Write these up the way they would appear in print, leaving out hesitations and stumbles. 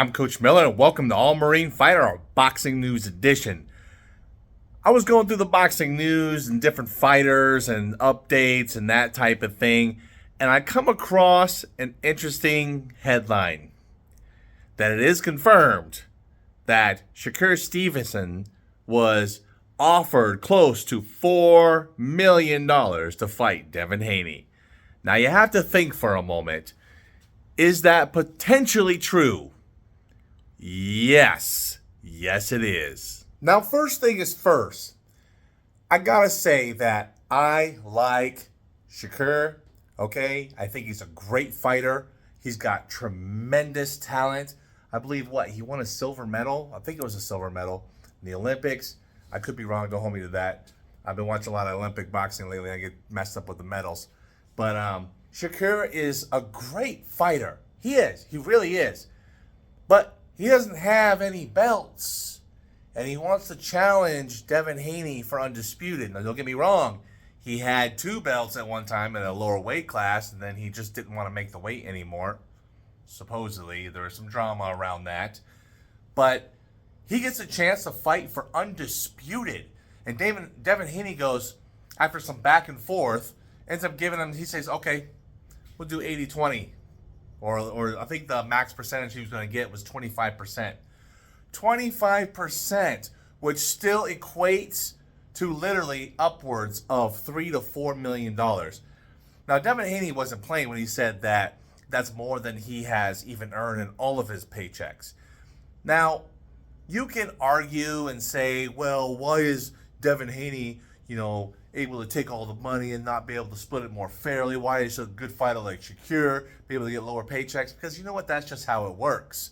I'm Coach Miller, and welcome to All Marine Fighter, our Boxing News edition. I was going through the boxing news and different fighters and updates and that type of thing, and I come across an interesting headline that it is confirmed that Shakur Stevenson was offered close to $4 million to fight Devin Haney. Now you have to think for a moment. Is that potentially true? Yes. Yes, it is. Now, first thing is first. I gotta say that I like Shakur, okay? I think he's a great fighter. He's got tremendous talent. I believe, he won a silver medal? I think it was a silver medal in the Olympics. I could be wrong. Don't hold me to that. I've been watching a lot of Olympic boxing lately. I get messed up with the medals. But Shakur is a great fighter. He is. He really is. But he doesn't have any belts. And he wants to challenge Devin Haney for Undisputed. Now, don't get me wrong. He had 2 belts at one time in a lower weight class, and then he just didn't want to make the weight anymore. Supposedly, there was some drama around that. But he gets a chance to fight for Undisputed. And Devin Haney goes, after some back and forth, ends up giving him, he says, okay, we'll do 80-20. Or I think the max percentage he was going to get was 25%. 25%, which still equates to literally upwards of $3 to $4 million. Now, Devin Haney wasn't playing when he said that that's more than he has even earned in all of his paychecks. Now, you can argue and say, well, why is Devin Haney, able to take all the money and not be able to split it more fairly? Why is a good fighter like Shakur be able to get lower paychecks? Because you know what? That's just how it works.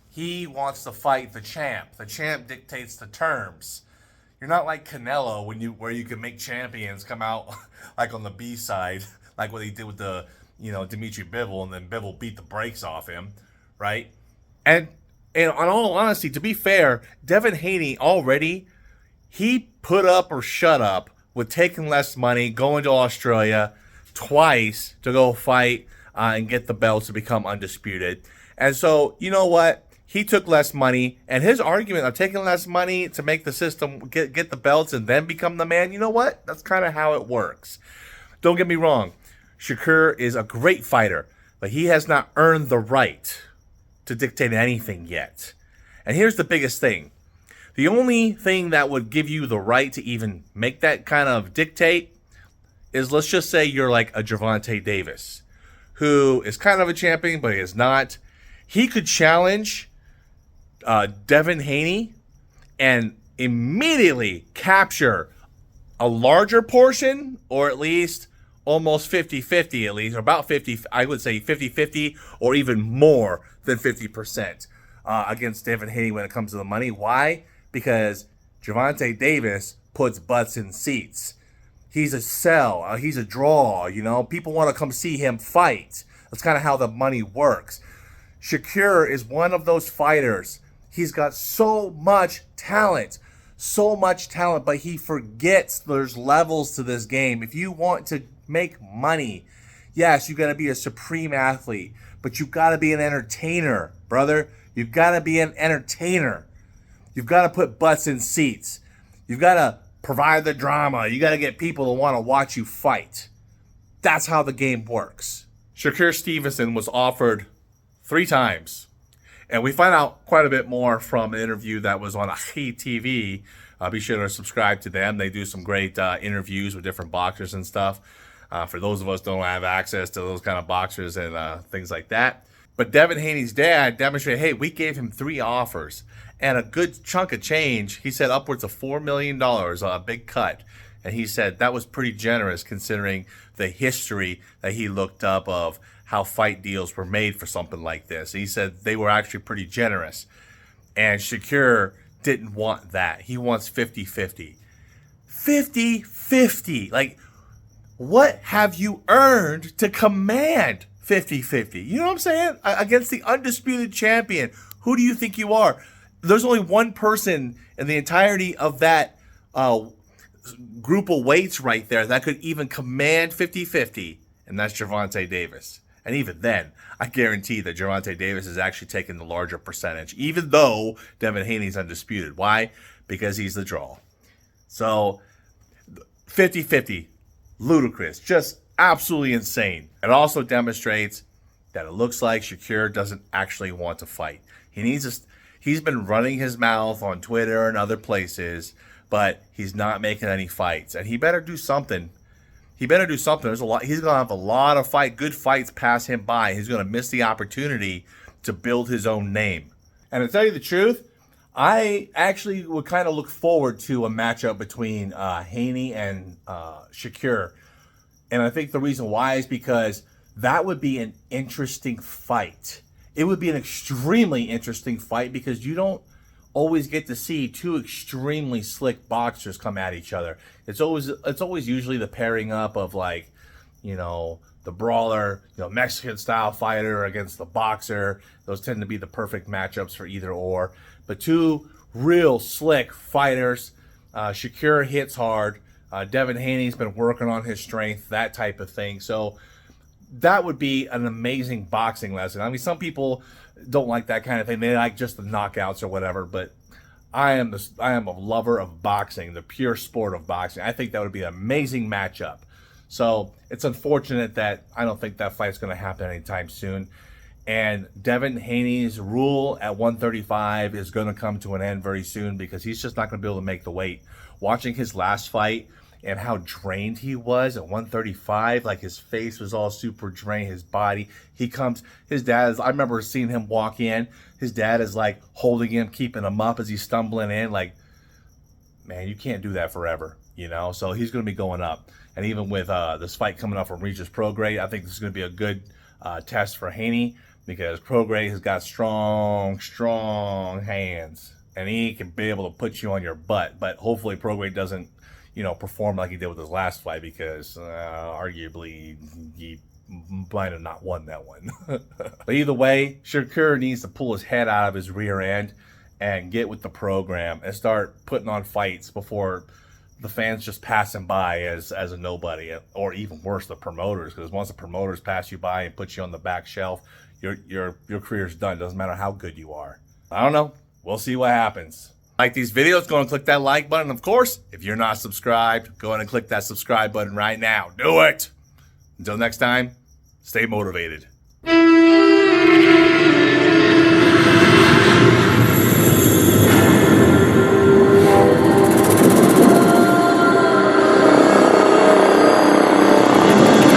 He wants to fight the champ. The champ dictates the terms. You're not like Canelo where you can make champions come out like on the B side, like what he did with the Dimitri Bivol, and then Bivol beat the brakes off him, right? And on all honesty, to be fair, Devin Haney already, he put up or shut up with taking less money, going to Australia twice to go fight and get the belts to become Undisputed. And so, you know what? He took less money, and his argument of taking less money to make the system get the belts and then become the man, you know what? That's kind of how it works. Don't get me wrong. Shakur is a great fighter, but he has not earned the right to dictate anything yet. And here's the biggest thing. The only thing that would give you the right to even make that kind of dictate is, let's just say you're like a Gervonta Davis, who is kind of a champion, but he is not. He could challenge Devin Haney and immediately capture a larger portion, or at least almost 50-50 at least, or about 50, I would say 50-50 or even more than 50% against Devin Haney when it comes to the money. Why? Because Gervonta Davis puts butts in seats. He's a sell. He's a draw. People want to come see him fight. That's kind of how the money works. Shakur is one of those fighters. He's got so much talent, but he forgets there's levels to this game. If you want to make money, yes, you got to be a supreme athlete, but you got to be an entertainer, brother. You've got to be an entertainer. You've got to put butts in seats. You've got to provide the drama. You got to get people to want to watch you fight. That's how the game works. Shakur Stevenson was offered 3 times. And we find out quite a bit more from an interview that was on Ahi TV. Be sure to subscribe to them. They do some great interviews with different boxers and stuff. For those of us who don't have access to those kind of boxers and things like that. But Devin Haney's dad demonstrated, hey, we gave him 3 offers and a good chunk of change. He said upwards of $4 million, a big cut. And he said that was pretty generous considering the history that he looked up of how fight deals were made for something like this. He said they were actually pretty generous. And Shakur didn't want that. He wants 50-50. 50-50. Like, what have you earned to command 50-50? You know what I'm saying? Against the undisputed champion. Who do you think you are? There's only one person in the entirety of that group of weights right there that could even command 50-50, and that's Gervonta Davis. And even then, I guarantee that Gervonta Davis is actually taking the larger percentage, even though Devin Haney's undisputed. Why? Because he's the draw. So 50-50, ludicrous, just absolutely insane. It also demonstrates that it looks like Shakur doesn't actually want to fight. He's been running his mouth on Twitter and other places, but he's not making any fights. And he better do something. There's a lot. He's gonna have a lot of good fights pass him by. He's gonna miss the opportunity to build his own name. And to tell you the truth, I actually would kind of look forward to a matchup between Haney and Shakur. And I think the reason why is because that would be an interesting fight. It would be an extremely interesting fight because you don't always get to see two extremely slick boxers come at each other. It's always usually the pairing up of, like, you know, the brawler, you know, Mexican style fighter against the boxer. Those tend to be the perfect matchups for either or. But two real slick fighters. Shakur hits hard. Devin Haney's been working on his strength, that type of thing. So that would be an amazing boxing lesson. I mean, some people don't like that kind of thing. They like just the knockouts or whatever. But I am a lover of boxing, the pure sport of boxing. I think that would be an amazing matchup. So it's unfortunate that I don't think that fight's going to happen anytime soon. And Devin Haney's rule at 135 is going to come to an end very soon because he's just not going to be able to make the weight. Watching his last fight and how drained he was at 135, like his face was all super drained, his body. I remember seeing him walk in. His dad is like holding him, keeping him up as he's stumbling in. Like, man, you can't do that forever, you know? So he's going to be going up. And even with this fight coming up from Regis Prograis, I think this is going to be a good test for Haney because Prograis has got strong hands. And he can be able to put you on your butt. But hopefully Prograis doesn't, you know, perform like he did with his last fight because arguably he might have not won that one. But either way, Shakur needs to pull his head out of his rear end and get with the program and start putting on fights before the fans just pass him by as a nobody, or even worse, the promoters. Because once the promoters pass you by and put you on the back shelf, your career's done. Doesn't matter how good you are. I don't know. We'll see what happens. Like these videos, go and click that like button. Of course, if you're not subscribed, go ahead and click that subscribe button right now. Do it. Until next time, stay motivated.